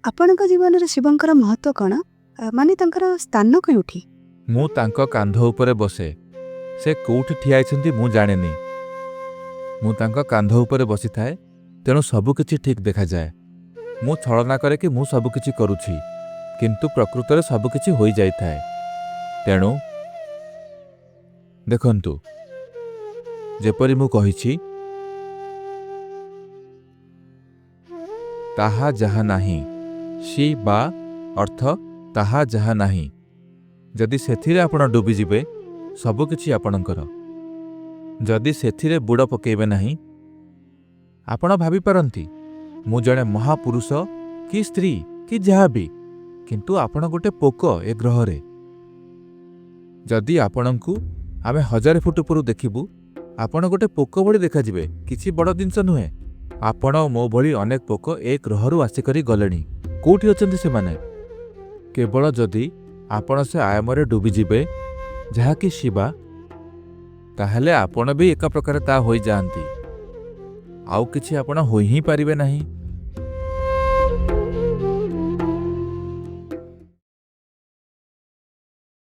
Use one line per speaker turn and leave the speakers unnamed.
ଆପଣଙ୍କ ଜୀବନରେ ଶିବଙ୍କର ମହତ୍ଵ କ'ଣ? ମାନେ ତାଙ୍କର ସ୍ଥାନ କେଉଁଠି?
ମୁଁ ତାଙ୍କ କାନ୍ଧ ଉପରେ ବସେ। ସେ କୋଉଠି ଠିଆ ହେଇଛନ୍ତି ମୁଁ ଜାଣେନି। ମୁଁ ତାଙ୍କ କାନ୍ଧ ଉପରେ ବସିଥାଏ, ତେଣୁ ସବୁକିଛି ଠିକ୍ ଦେଖାଯାଏ। ମୁଁ ଛଳନା କରେ କି ମୁଁ ସବୁକିଛି କରୁଛି, କିନ୍ତୁ ପ୍ରକୃତରେ ସବୁକିଛି ହୋଇଯାଇଥାଏ। ତେଣୁ ଦେଖନ୍ତୁ, ଯେପରି ମୁଁ କହିଛି, ତାହା ଯାହା ନାହିଁ, ସି ବା ଅର୍ଥ ତାହା ଯାହା ନାହିଁ। ଯଦି ସେଥିରେ ଆପଣ ଡୁବିଯିବେ, ସବୁକିଛି ଆପଣଙ୍କର। ଯଦି ସେଥିରେ ବୁଡ଼ ପକାଇବେ ନାହିଁ, ଆପଣ ଭାବିପାରନ୍ତି ମୁଁ ଜଣେ ମହାପୁରୁଷ କି ସ୍ତ୍ରୀ କି ଯାହା ବି, କିନ୍ତୁ ଆପଣ ଗୋଟେ ପୋକ ଏ ଗ୍ରହରେ। ଯଦି ଆପଣଙ୍କୁ ଆମେ 1000 ଫୁଟ ଉପରୁ ଦେଖିବୁ, ଆପଣ ଗୋଟେ ପୋକ ଭଳି ଦେଖାଯିବେ, କିଛି ବଡ଼ ଜିନିଷ ନୁହେଁ। ଆପଣ ମୋ ଭଳି ଅନେକ ପୋକ ଏ ଗ୍ରହରୁ ଆସିକରି ଗଲେଣି। କୋଉଠି ଅଛନ୍ତି ସେମାନେ? କେବଳ ଯଦି ଆପଣ ସେ ଆୟାମରେ ଡୁବିଯିବେ, ଯାହାକି ଶିବା, ତାହେଲେ ଆପଣ ବି ଏକ ପ୍ରକାର ତା ହୋଇଯାଆନ୍ତି। ଆଉ କିଛି ଆପଣ ହୋଇ ହିଁ ପାରିବେ ନାହିଁ।